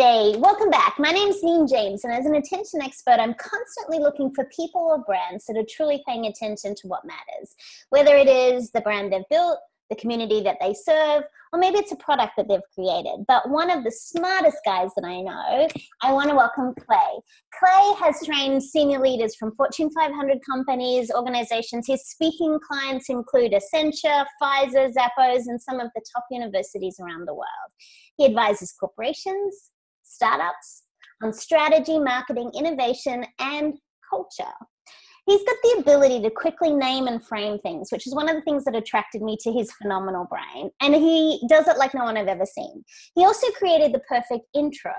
Hey, welcome back. My name's Neen James, and as an attention expert, I'm constantly looking for people or brands that are truly paying attention to what matters, whether it is the brand they've built, the community that they serve, or maybe it's a product that they've created. But one of the smartest guys that I know, I want to welcome Clay. Clay has trained senior leaders from Fortune 500 companies, organizations. His speaking clients include Accenture, Pfizer, Zappos, and some of the top universities around the world. He advises corporations, startups on strategy, marketing, innovation, and culture. He's got the ability to quickly name and frame things, which is one of the things that attracted me to his phenomenal brain. And he does it like no one I've ever seen. He also created the perfect intro.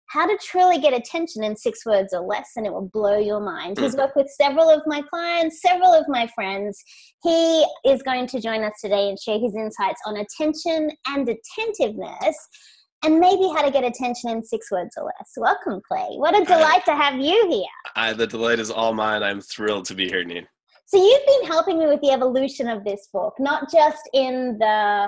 How to truly get attention in 6 words or less, and it will blow your mind. He's worked with several of my clients, several of my friends. He is going to join us today and share his insights on attention and attentiveness, and maybe how to get attention in 6 words or less. Welcome, Clay. What a delight to have you here. The delight is all mine. I'm thrilled to be here, Neen. So you've been helping me with the evolution of this book, not just in the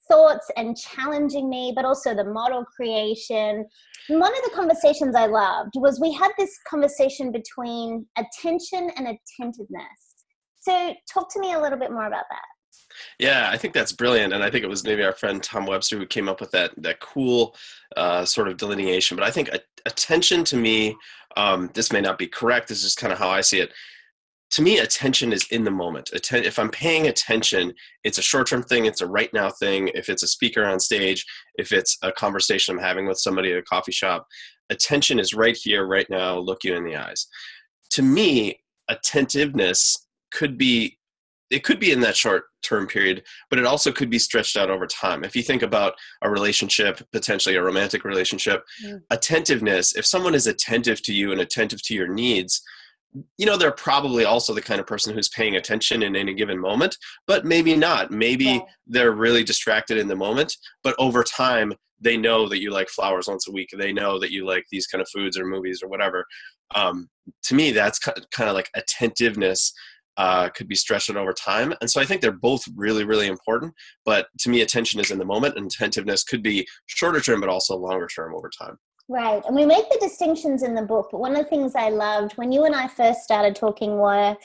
thoughts and challenging me, but also the model creation. And one of the conversations I loved was we had this conversation between attention and attentiveness. So talk to me a little bit more about that. Yeah, I think that's brilliant. And I think it was maybe our friend Tom Webster who came up with that cool sort of delineation. But I think attention to me, this may not be correct. This is kind of how I see it. To me, attention is in the moment. If I'm paying attention, it's a short-term thing. It's a right now thing. If it's a speaker on stage, if it's a conversation I'm having with somebody at a coffee shop, attention is right here, right now, look you in the eyes. To me, attentiveness could be in that short-term period, but it also could be stretched out over time. If you think about a relationship, potentially a romantic relationship, attentiveness, if someone is attentive to you and attentive to your needs, you know, they're probably also the kind of person who's paying attention in any given moment, but maybe not. Maybe they're really distracted in the moment, but over time, they know that you like flowers once a week. They know that you like these kind of foods or movies or whatever. To me, that's kind of like attentiveness could be stretched out over time. And so I think they're both really, really important. But to me, attention is in the moment, and attentiveness could be shorter term, but also longer term over time. Right. And we make the distinctions in the book, but one of the things I loved when you and I first started talking were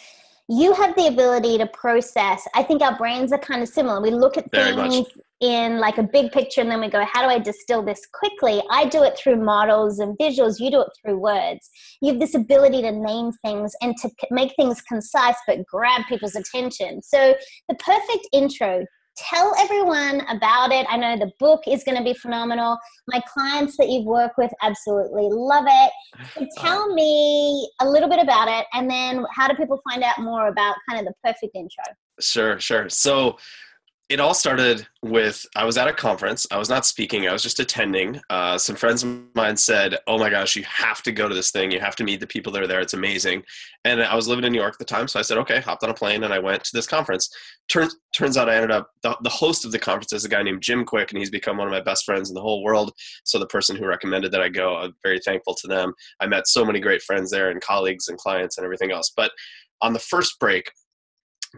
you have the ability to process. I think our brains are kind of similar. We look at things in like a big picture and then we go, how do I distill this quickly? I do it through models and visuals. You do it through words. You have this ability to name things and to make things concise but grab people's attention. So the perfect intro. Tell everyone about it. I know the book is going to be phenomenal. My clients that you've worked with absolutely love it. So tell me a little bit about it, and then how do people find out more about kind of the perfect intro? Sure. So it all started with, I was at a conference. I was not speaking. I was just attending. Some friends of mine said, oh my gosh, you have to go to this thing. You have to meet the people that are there. It's amazing. And I was living in New York at the time. So I said, okay, hopped on a plane and I went to this conference. Turns out I ended up, the host of the conference is a guy named Jim Quick, and he's become one of my best friends in the whole world. So the person who recommended that I go, I'm very thankful to them. I met so many great friends there and colleagues and clients and everything else. But on the first break,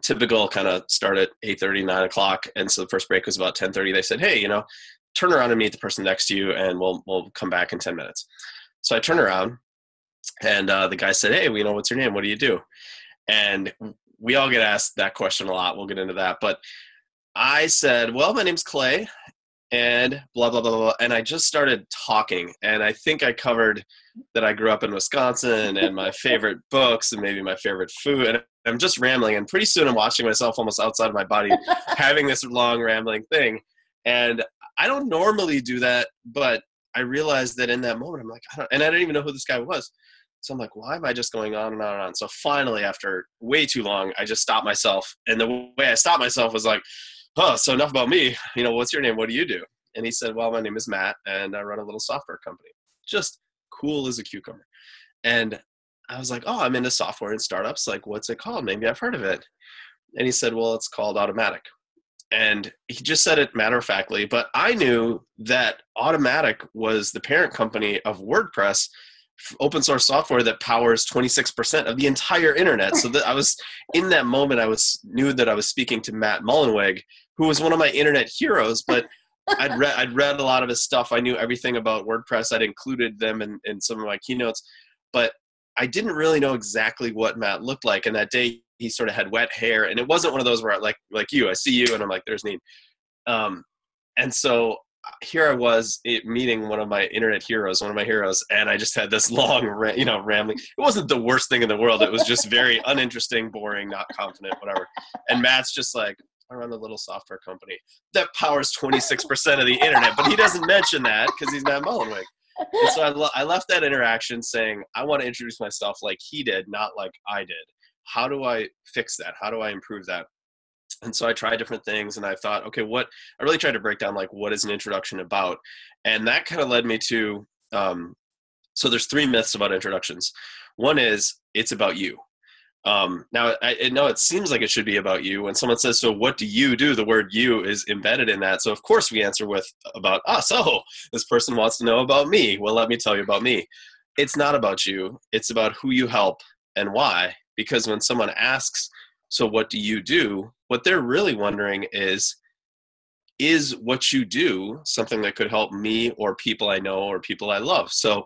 typical kind of start at 8:30, 9 o'clock. And so the first break was about 10:30. They said, hey, turn around and meet the person next to you and we'll come back in 10 minutes. So I turned around and the guy said, hey, what's your name? What do you do? And we all get asked that question a lot. We'll get into that. But I said, well, my name's Clay and blah, blah, blah, blah. And I just started talking. And I think I covered that I grew up in Wisconsin and my favorite books and maybe my favorite food. And I'm just rambling. And pretty soon I'm watching myself almost outside of my body having this long rambling thing. And I don't normally do that, but I realized that in that moment, I'm like, I didn't even know who this guy was. So I'm like, why am I just going on and on and on? So finally, after way too long, I just stopped myself. And the way I stopped myself was like, so enough about me. What's your name? What do you do? And he said, well, my name is Matt, and I run a little software company. Just cool as a cucumber. And I was like, I'm into software and startups. Like, what's it called? Maybe I've heard of it. And he said, well, it's called Automatic. And he just said it matter-of-factly, but I knew that Automatic was the parent company of WordPress, open source software that powers 26% of the entire internet. So that I was in that moment, knew that I was speaking to Matt Mullenweg, who was one of my internet heroes, but I'd read a lot of his stuff. I knew everything about WordPress. I'd included them in some of my keynotes, but I didn't really know exactly what Matt looked like. And that day he sort of had wet hair, and it wasn't one of those where like you, I see you and I'm like, there's Neen. And so here I was meeting one of my internet heroes, one of my heroes, and I just had this long, rambling. It wasn't the worst thing in the world. It was just very uninteresting, boring, not confident, whatever. And Matt's just like, I run a little software company that powers 26% of the internet, but he doesn't mention that because he's Matt Mullenweg. And so I left that interaction saying, I want to introduce myself like he did, not like I did. How do I fix that? How do I improve that? And so I tried different things, and I thought, okay, I really tried to break down like what is an introduction about, and that kind of led me to. So there's 3 myths about introductions. One is it's about you. Now I know it seems like it should be about you. When someone says, "So what do you do?" The word "you" is embedded in that. So of course we answer with about us. Oh, this person wants to know about me. Well, let me tell you about me. It's not about you. It's about who you help and why. Because when someone asks, "So what do you do?" what they're really wondering is what you do something that could help me or people I know or people I love? So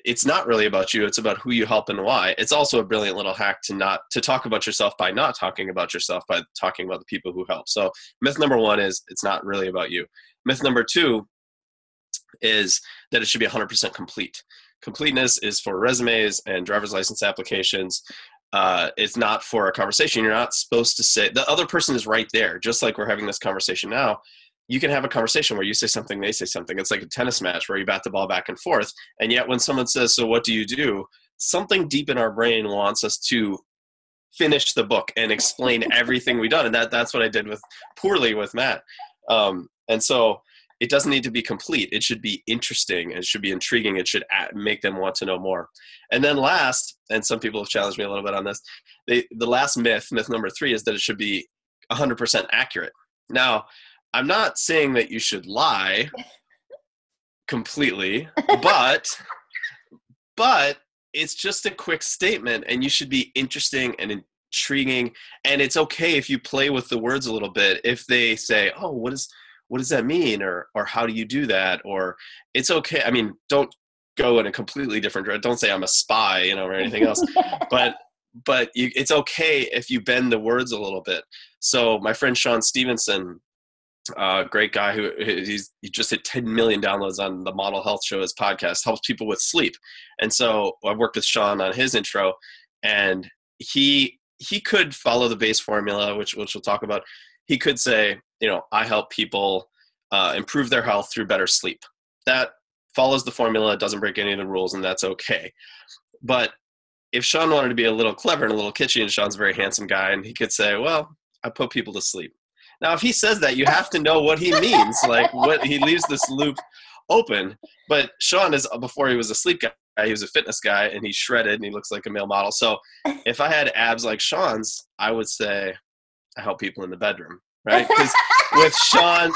it's not really about you. It's about who you help and why. It's also a brilliant little hack to talk about yourself by not talking about yourself, by talking about the people who help. So myth number 1 is it's not really about you. Myth number 2 is that it should be 100% complete. Completeness is for resumes and driver's license applications. It's not for a conversation. You're not supposed to say, the other person is right there. Just like we're having this conversation now, you can have a conversation where you say something, they say something. It's like a tennis match where you bat the ball back and forth. And yet when someone says, "So what do you do?" something deep in our brain wants us to finish the book and explain everything we've done. And that's what I did poorly with Matt. And so it doesn't need to be complete. It should be interesting. It should be intriguing. It should make them want to know more. And then last, and some people have challenged me a little bit on this, the last myth number 3, is that it should be 100% accurate. Now, I'm not saying that you should lie completely, but it's just a quick statement, and you should be interesting and intriguing. And it's okay if you play with the words a little bit. If they say, "Oh, what does that mean?" or "How do you do that?" Or it's okay. I mean, don't go in a completely different direction. Don't say I'm a spy, or anything else. But it's okay if you bend the words a little bit. So my friend Sean Stevenson, great guy he just hit 10 million downloads on the Model Health Show. His podcast helps people with sleep. And so I worked with Sean on his intro, and he could follow the base formula, which we'll talk about. He could say, I help people improve their health through better sleep. That follows the formula. It doesn't break any of the rules, and that's okay. But if Sean wanted to be a little clever and a little kitschy, and Sean's a very handsome guy, and he could say, "Well, I put people to sleep." Now, if he says that, you have to know what he means. Like, what he leaves this loop open. But Sean before he was a sleep guy, he was a fitness guy, and he's shredded, and he looks like a male model. So if I had abs like Sean's, I would say I help people in the bedroom, right? Because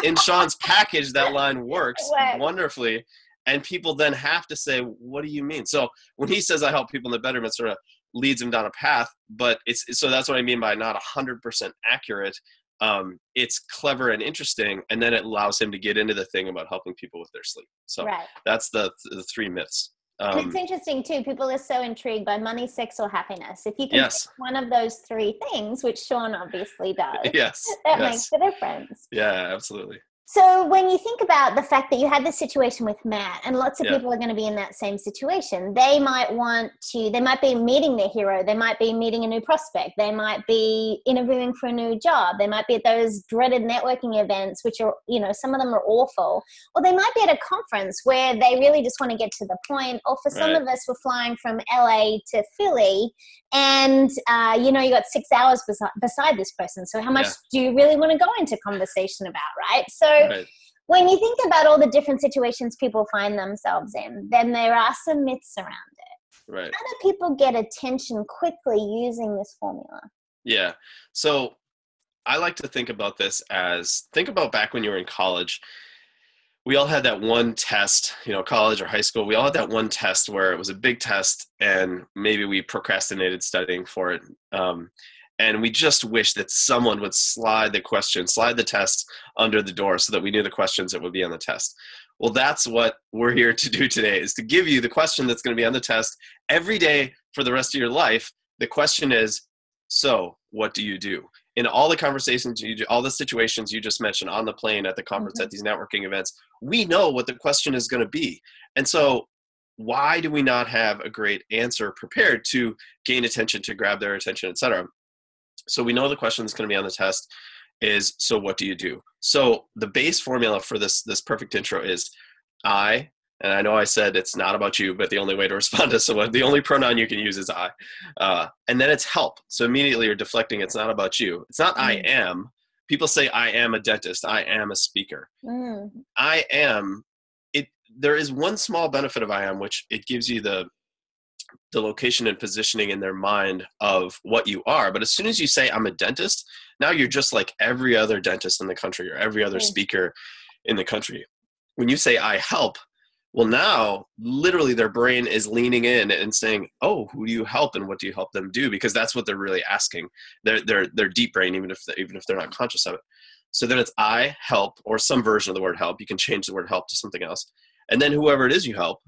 in Sean's package, that line works wonderfully. And people then have to say, "What do you mean?" So when he says I help people in the bedroom, it sort of leads him down a path. But so that's what I mean by not 100% accurate. It's clever and interesting, and then it allows him to get into the thing about helping people with their sleep. So that's the 3 myths. And it's interesting too. People are so intrigued by money, sex, or happiness. If you can pick one of those 3 things, which Sean obviously does, that makes the difference. Yeah, absolutely. So when you think about the fact that you had this situation with Matt, and lots of people are going to be in that same situation, they might be meeting their hero. They might be meeting a new prospect. They might be interviewing for a new job. They might be at those dreaded networking events, which are, some of them are awful. Or they might be at a conference where they really just want to get to the point. Or for some of us, we're flying from LA to Philly, and, you got 6 hours beside this person. So how much do you really want to go into conversation about, right? So when you think about all the different situations people find themselves in, then there are some myths around it. Right. How do people get attention quickly using this formula? Yeah. So I like to think about this think about back when you were in college. We all had that one test, college or high school. We all had that one test where it was a big test, and maybe we procrastinated studying for it. And we just wish that someone would slide the test under the door so that we knew the questions that would be on the test. Well, that's what we're here to do today, is to give you the question that's going to be on the test every day for the rest of your life. The question is, so what do you do? In all the conversations you do, all the situations you just mentioned on the plane, at the conference, at these networking events, we know what the question is going to be. And so why do we not have a great answer prepared to gain attention, to grab their attention, et cetera? So we know the question that's going to be on the test is, so what do you do? So the base formula for this perfect intro is and I know I said it's not about you, but the only way to respond to someone, the only pronoun you can use is I. And then it's help. So immediately you're deflecting. It's not about you. It's not I am. People say I am a dentist. I am a speaker. I am. There is one small benefit of I am, which it gives you the location and positioning in their mind of what you are. But as soon as you say I'm a dentist, now you're just like every other dentist in the country or every other speaker in the country. When you say I help, well, now literally their brain is leaning in and saying, oh, who do you help and what do you help them do? Because that's what they're really asking. Their deep brain, even if they're not conscious of it. So then it's I help, or some version of the word help. You can change the word help to something else. And then whoever it is you help,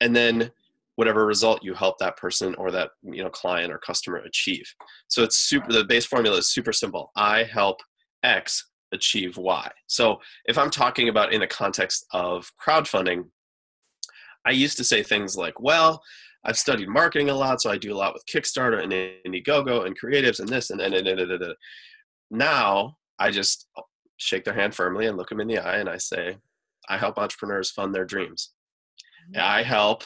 and then whatever result you help that person or that client or customer achieve. So it's the base formula is super simple. I help X achieve Y. So if I'm talking about in the context of crowdfunding, I used to say things like, well, I've studied marketing a lot, so I do a lot with Kickstarter and Indiegogo and creatives and this and. Now I just shake their hand firmly and look them in the eye and I say, I help entrepreneurs fund their dreams. I help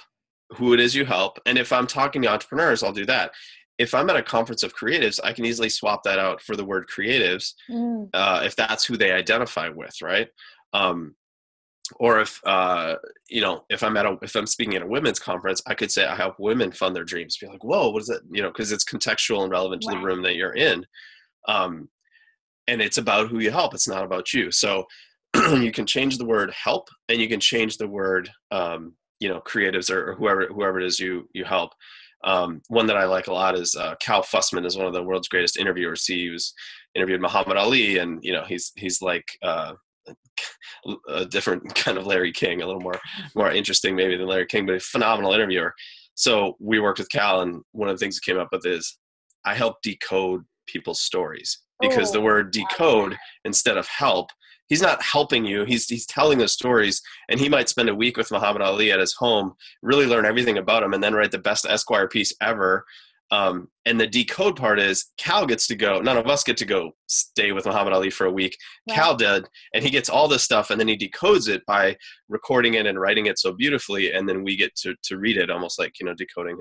who it is you help. And if I'm talking to entrepreneurs, I'll do that. If I'm at a conference of creatives, I can easily swap that out for the word creatives, if that's who they identify with, right? Or if I'm speaking at a women's conference, I could say I help women fund their dreams. Be like, whoa, what is that? Because it's contextual and relevant to the room that you're in. And it's about who you help. It's not about you. So you can change the word help, and you can change the word, creatives or whoever it is you help. One that I like a lot is Cal Fussman is one of the world's greatest interviewers. He was interviewed Muhammad Ali, and he's like a different kind of Larry King, a little more interesting maybe than Larry King, but a phenomenal interviewer. So we worked with Cal, and one of the things that came up with is I help decode people's stories, because the word decode instead of help, he's not helping you. He's telling the stories, and he might spend a week with Muhammad Ali at his home, really learn everything about him, and then write the best Esquire piece ever. And the decode part is Cal gets to go. None of us get to go stay with Muhammad Ali for a week. Right. Cal did, and he gets all this stuff, and then he decodes it by recording it and writing it so beautifully, and then we get to read it, almost like decoding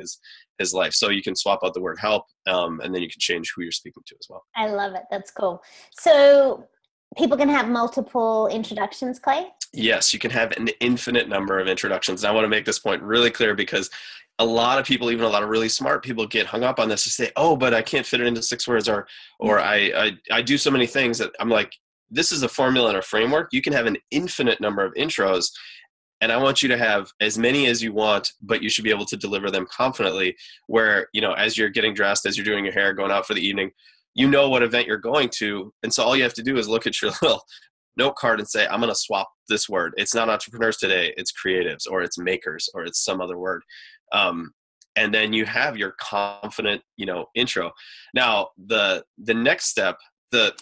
his life. So you can swap out the word help, and then you can change who you're speaking to as well. I love it. That's cool. So people can have multiple introductions, Clay? Yes, you can have an infinite number of introductions. And I want to make this point really clear, because a lot of people, even a lot of really smart people, get hung up on this to say, oh, but I can't fit it into 6 words, or I do so many things that I'm like, this is a formula and a framework. You can have an infinite number of intros, and I want you to have as many as you want, but you should be able to deliver them confidently, where, as you're getting dressed, as you're doing your hair, going out for the evening, what event you're going to. And so all you have to do is look at your little note card and say, I'm going to swap this word. It's not entrepreneurs today. It's creatives, or it's makers, or it's some other word. And then you have your confident, intro. Now, the next step, the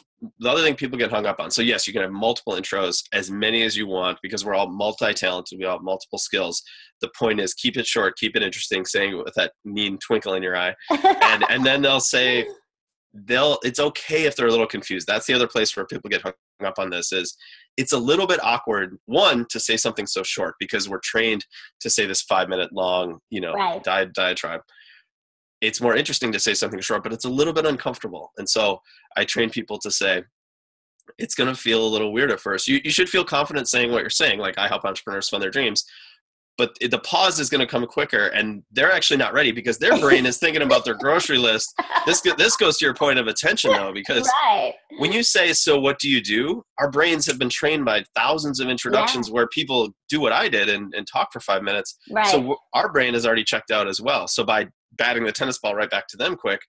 other thing people get hung up on. So yes, you can have multiple intros, as many as you want, because we're all multi-talented. We all have multiple skills. The point is, keep it short, keep it interesting, saying it with that mean twinkle in your eye. And then they'll say, it's okay if they're a little confused. That's the other place where people get hung up on this, is it's a little bit awkward, one, to say something so short, because we're trained to say this 5-minute long, right, diatribe. It's more interesting to say something short, but it's a little bit uncomfortable. And so I train people to say, it's going to feel a little weird at first. You should feel confident saying what you're saying, like I help entrepreneurs fund their dreams. But the pause is going to come quicker, and they're actually not ready, because their brain is thinking about their grocery list. This goes to your point of attention, though, because when you say, so what do you do? Our brains have been trained by thousands of introductions where people do what I did and talk for 5 minutes. Right. So our brain is already checked out as well. So by batting the tennis ball right back to them quick,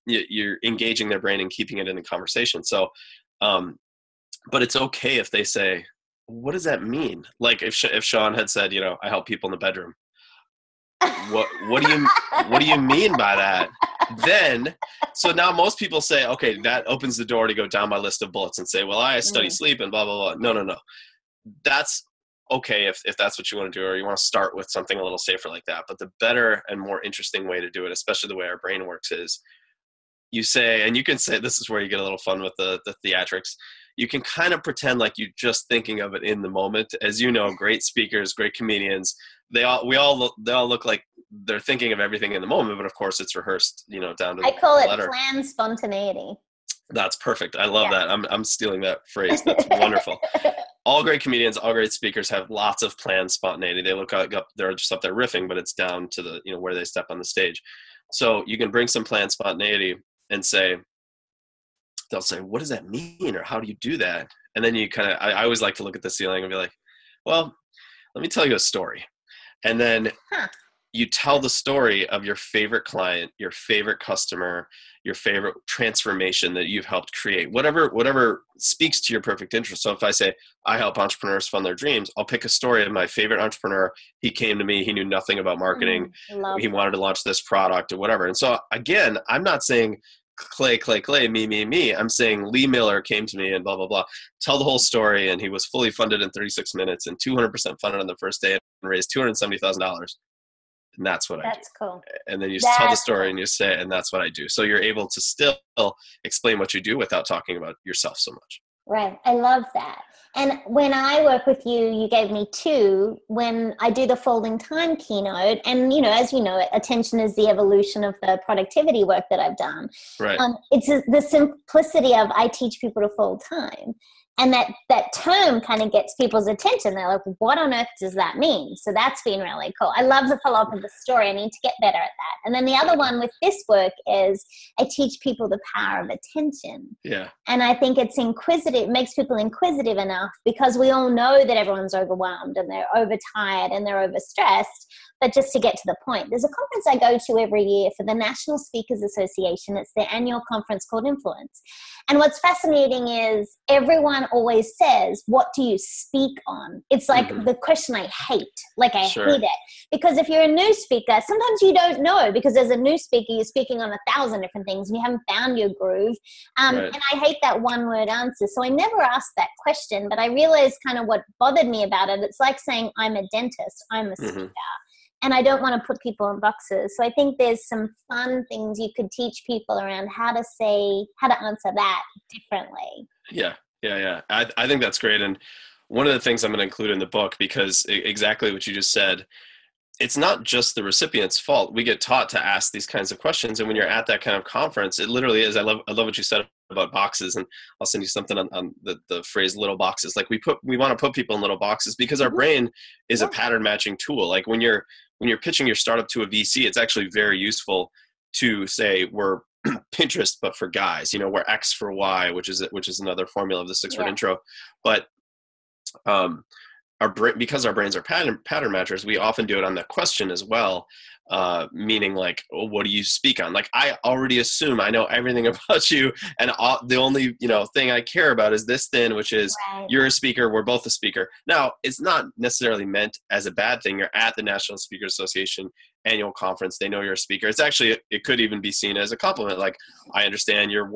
you're engaging their brain and keeping it in the conversation. So, but it's okay if they say, what does that mean? Like if Sean had said, I help people in the bedroom. What do you mean by that? Then, so now most people say, okay, that opens the door to go down my list of bullets and say, well, I study sleep and blah, blah, blah. No. That's okay if that's what you want to do, or you want to start with something a little safer like that. But the better and more interesting way to do it, especially the way our brain works, is you say, and you can say, this is where you get a little fun with the theatrics. You can kind of pretend like you're just thinking of it in the moment. As you know, great speakers, great comedians, they all look like they're thinking of everything in the moment, but of course it's rehearsed, down to I call it letter. planned spontaneity. That's perfect. I love that. I'm stealing that phrase. That's wonderful. All great comedians, all great speakers have lots of planned spontaneity. They look up, they're just up there riffing, but it's down to the, where they step on the stage. So you can bring some planned spontaneity and say, they'll say, what does that mean? Or how do you do that? And then you I always like to look at the ceiling and be like, well, let me tell you a story. And then you tell the story of your favorite client, your favorite customer, your favorite transformation that you've helped create, whatever speaks to your perfect interest. So if I say, I help entrepreneurs fund their dreams, I'll pick a story of my favorite entrepreneur. He came to me, he knew nothing about marketing. He wanted to launch this product or whatever. And so again, I'm not saying Clay, me. I'm saying Lee Miller came to me and blah, blah, blah. Tell the whole story. And he was fully funded in 36 minutes and 200% funded on the first day and raised $270,000. And that's what I do. That's cool. And then you tell the story and you say, and that's what I do. So you're able to still explain what you do without talking about yourself so much. Right. I love that. And when I work with you, you gave me 2 when I do the folding time keynote. And, as you know, attention is the evolution of the productivity work that I've done. Right. It's the simplicity of I teach people to fold time. And that term kind of gets people's attention. They're like, what on earth does that mean? So that's been really cool. I love the follow-up of the story. I need to get better at that. And then the other one with this work is I teach people the power of attention. Yeah. And I think it's inquisitive. It makes people inquisitive enough because we all know that everyone's overwhelmed and they're overtired and they're overstressed. But just to get to the point, there's a conference I go to every year for the National Speakers Association. It's their annual conference called Influence. And what's fascinating is everyone always says, what do you speak on? It's like the question I hate. Like I hate it. Because if you're a new speaker, sometimes you don't know because as a new speaker, you're speaking on 1,000 different things and you haven't found your groove. And I hate that one-word answer. So I never asked that question, but I realized kind of what bothered me about it. It's like saying, I'm a dentist, I'm a speaker. And I don't want to put people in boxes. So I think there's some fun things you could teach people around how to answer that differently. Yeah. I think that's great. And one of the things I'm going to include in the book, because exactly what you just said, it's not just the recipient's fault. We get taught to ask these kinds of questions. And when you're at that kind of conference, it literally is. I love what you said about boxes. And I'll send you something on the phrase little boxes. Like we want to put people in little boxes because our brain is a pattern matching tool. Like when you're pitching your startup to a VC, it's actually very useful to say we're Pinterest, but for guys, we're X for Y, which is another formula of the 6-word intro. But, because our brains are pattern matchers, we often do it on the question as well. Meaning like, oh, what do you speak on? Like I already assume I know everything about you. And the only, thing I care about is this thing, which is you're a speaker. We're both a speaker. Now it's not necessarily meant as a bad thing. You're at the National Speakers Association annual conference. They know you're a speaker. It's actually, it could even be seen as a compliment. Like I understand you're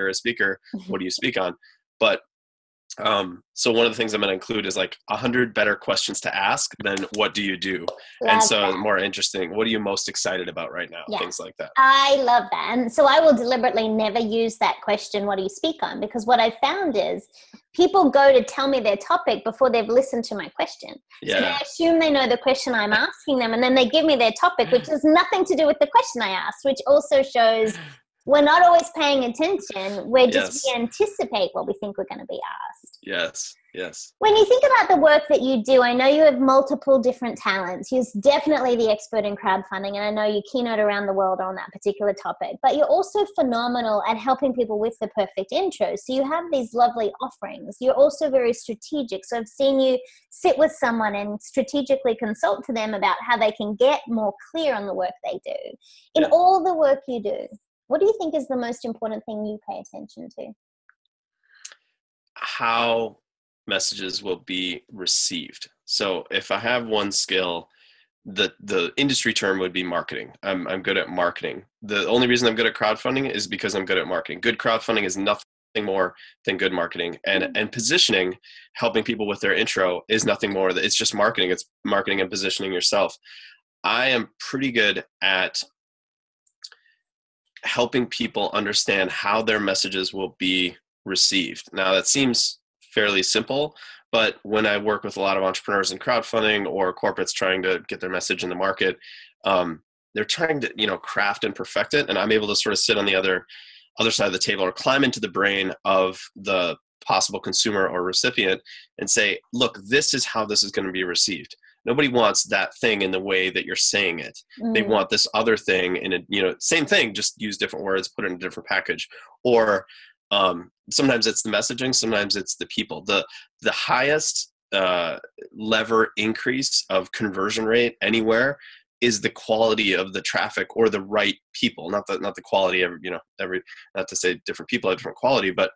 a speaker. What do you speak on? But so one of the things I'm going to include is like 100 better questions to ask than what do you do? And so more interesting, what are you most excited about right now? Yeah. Things like that. I love that. And so I will deliberately never use that question, what do you speak on? Because what I found is people go to tell me their topic before they've listened to my question. Yeah. So they assume they know the question I'm asking them and then they give me their topic, which has nothing to do with the question I asked, which also shows we're not always paying attention. We anticipate what we think we're going to be asked. Yes. When you think about the work that you do, I know you have multiple different talents. You're definitely the expert in crowdfunding, and I know you keynote around the world on that particular topic, but you're also phenomenal at helping people with the perfect intro. So you have these lovely offerings. You're also very strategic. So I've seen you sit with someone and strategically consult to them about how they can get more clear on the work they do. In all the work you do, What do you think is the most important thing you pay attention to? How messages will be received. So if I have one skill, the industry term would be marketing. I'm good at marketing. The only reason I'm good at crowdfunding is because I'm good at marketing. Good crowdfunding is nothing more than good marketing, and positioning, helping people with their intro, is nothing more. It's just marketing. It's marketing and positioning yourself. I am pretty good at helping people understand how their messages will be received. Now that seems fairly simple, but when I work with a lot of entrepreneurs in crowdfunding or corporates trying to get their message in the market, they're trying to, craft and perfect it. And I'm able to sort of sit on the other side of the table or climb into the brain of the possible consumer or recipient and say, look, this is how this is going to be received. Nobody wants that thing in the way that you're saying it. They want this other thing in a, same thing, just use different words, put it in a different package. Or sometimes it's the messaging, sometimes it's the people. The highest lever increase of conversion rate anywhere is the quality of the traffic or the right people. Not the quality of, not to say different people have different quality, but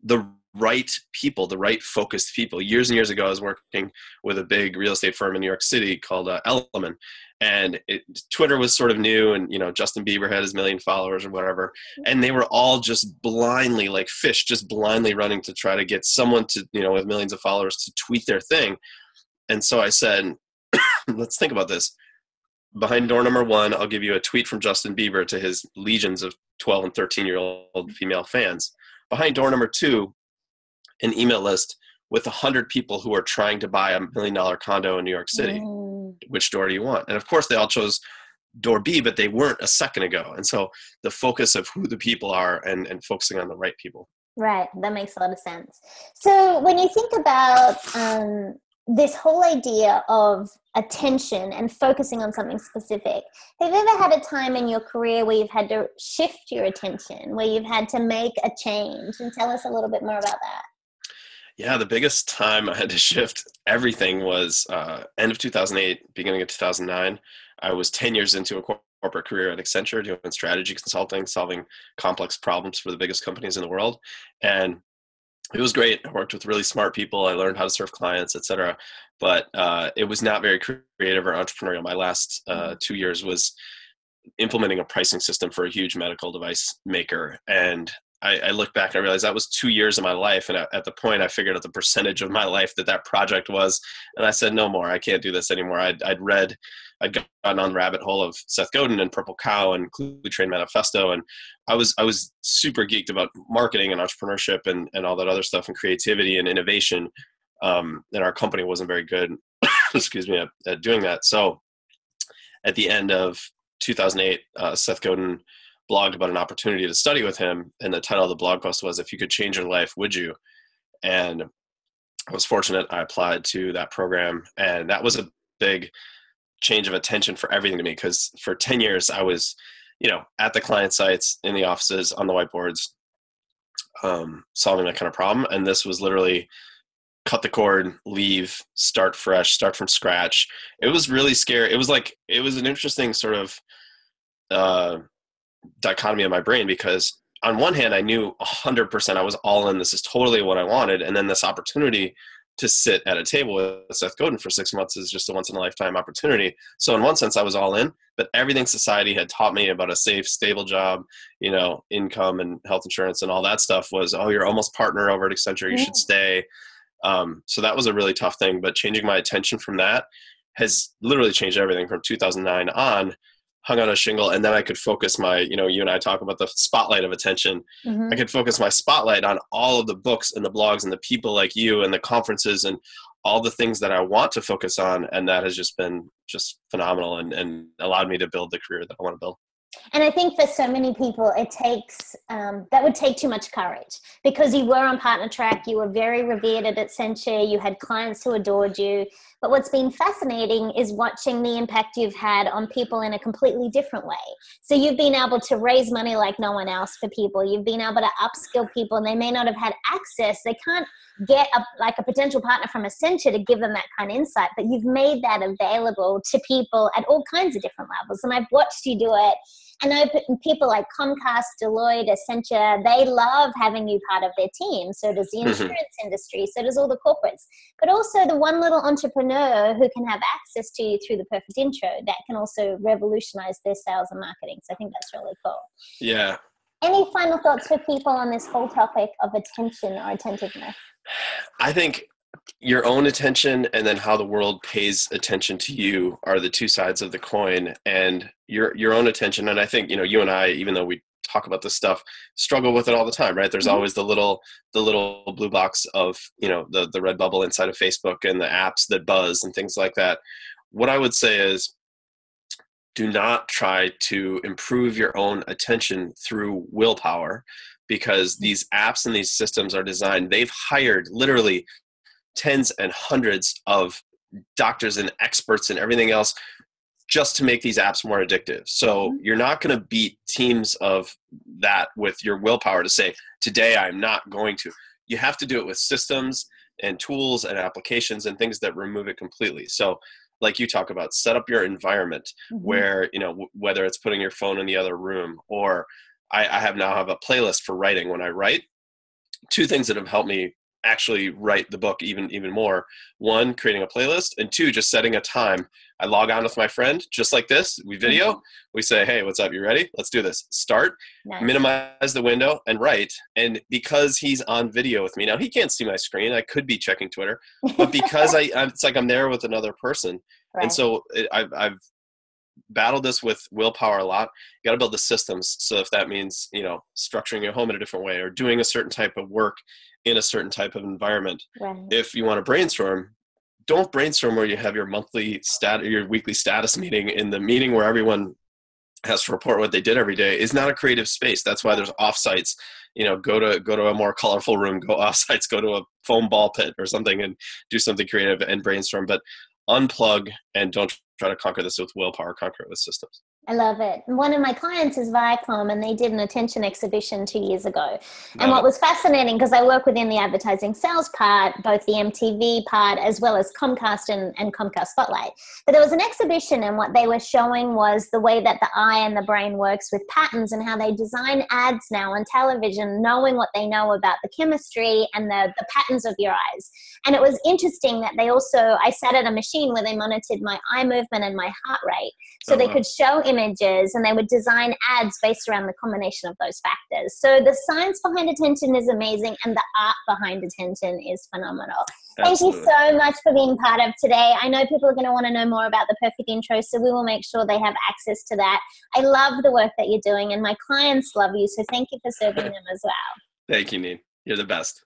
the right people, the right focused people. Years and years ago, I was working with a big real estate firm in New York City called Element, and Twitter was sort of new, and Justin Bieber had his 1 million followers or whatever, and they were all just blindly, like fish, just blindly running to try to get someone to, with millions of followers to tweet their thing. And so I said, let's think about this. Behind door number 1, I'll give you a tweet from Justin Bieber to his legions of 12 and 13-year-old female fans. Behind door number 2, an email list with 100 people who are trying to buy a $1 million condo in New York City. Which door do you want? And of course, they all chose door B, but they weren't a second ago. And so the focus of who the people are and focusing on the right people. Right. That makes a lot of sense. So when you think about this whole idea of attention and focusing on something specific, have you ever had a time in your career where you've had to shift your attention, where you've had to make a change? And tell us a little bit more about that. Yeah, the biggest time I had to shift everything was end of 2008, beginning of 2009. I was 10 years into a corporate career at Accenture doing strategy consulting, solving complex problems for the biggest companies in the world. And it was great. I worked with really smart people. I learned how to serve clients, et cetera. But it was not very creative or entrepreneurial. My last 2 years was implementing a pricing system for a huge medical device maker. And I look back and I realized that was 2 years of my life. And at the point, I figured out the percentage of my life that project was. And I said, no more. I can't do this anymore. I'd gotten on the rabbit hole of Seth Godin and Purple Cow and Clue Train Manifesto. And I was super geeked about marketing and entrepreneurship and all that other stuff and creativity and innovation. And our company wasn't very good, excuse me, at doing that. So at the end of 2008, Seth Godin blogged about an opportunity to study with him. And the title of the blog post was, "If you could change your life, would you?" And I was fortunate. I applied to that program. And that was a big change of attention for everything to me. Because for 10 years, I was, at the client sites, in the offices, on the whiteboards, solving that kind of problem. And this was literally cut the cord, leave, start fresh, start from scratch. It was really scary. It was an interesting sort of dichotomy in my brain, because on one hand I knew 100% I was all in, this is totally what I wanted, and then this opportunity to sit at a table with Seth Godin for 6 months is just a once in a lifetime opportunity. So in one sense I was all in, but everything society had taught me about a safe, stable job, income and health insurance and all that stuff was, oh, you're almost partner over at Accenture, you should stay. So that was a really tough thing, but changing my attention from that has literally changed everything. From 2009 on, hung on a shingle, and then I could focus my, you and I talk about the spotlight of attention. I could focus my spotlight on all of the books and the blogs and the people like you and the conferences and all the things that I want to focus on. And that has just been phenomenal and allowed me to build the career that I want to build. And I think for so many people, it takes, that would take too much courage, because you were on partner track, you were very revered at Accenture, you had clients who adored you. But what's been fascinating is watching the impact you've had on people in a completely different way. So you've been able to raise money like no one else for people. You've been able to upskill people, and they may not have had access. They can't get a potential partner from Accenture to give them that kind of insight, but you've made that available to people at all kinds of different levels. And I've watched you do it I know people like Comcast, Deloitte, Accenture, they love having you part of their team. So does the insurance industry, so does all the corporates. But also the one little entrepreneur who can have access to you through the perfect intro, that can also revolutionize their sales and marketing. So I think that's really cool. Yeah. Any final thoughts for people on this whole topic of attention or attentiveness? I think your own attention and then how the world pays attention to you are the two sides of the coin, and your own attention. And I think, you and I, even though we talk about this stuff, struggle with it all the time, right? There's always the little blue box of, the red bubble inside of Facebook and the apps that buzz and things like that. What I would say is, do not try to improve your own attention through willpower, because these apps and these systems are designed, they've hired literally tens and hundreds of doctors and experts and everything else just to make these apps more addictive. So you're not going to beat teams of that with your willpower to say, today I'm not going to. You have to do it with systems and tools and applications and things that remove it completely. So like you talk about, set up your environment where, whether it's putting your phone in the other room, or I have a playlist for writing when I write. Two things that have helped me actually write the book even more. One, creating a playlist, and two, just setting a time. I log on with my friend, just like this. We video, we say, hey, what's up? You ready? Let's do this. Start, minimize the window, and write. And because he's on video with me, now he can't see my screen. I could be checking Twitter, but because it's like I'm there with another person. Right. And so I've battled this with willpower a lot. You got to build the systems. So if that means, structuring your home in a different way, or doing a certain type of work in a certain type of environment. Right. If you want to brainstorm, don't brainstorm where you have your your weekly status meeting. In the meeting where everyone has to report what they did every day is not a creative space. That's why there's offsites. Go to a more colorful room, go offsites, go to a foam ball pit or something and do something creative and brainstorm. But unplug and don't try to conquer this with willpower, conquer it with systems. I love it. One of my clients is Viacom, and they did an attention exhibition 2 years ago. And what was fascinating, because I work within the advertising sales part, both the MTV part, as well as Comcast and Comcast Spotlight. But there was an exhibition, and what they were showing was the way that the eye and the brain works with patterns, and how they design ads now on television, knowing what they know about the chemistry and the patterns of your eyes. And it was interesting that I sat at a machine where they monitored my eye movement and my heart rate. So they could show images, and they would design ads based around the combination of those factors. So the science behind attention is amazing, and the art behind attention is phenomenal. Absolutely. Thank you so much for being part of today. I know people are going to want to know more about the perfect intro, so we will make sure they have access to that. I love the work that you're doing, and my clients love you, so thank you for serving them as well. Thank you, Neen. You're the best.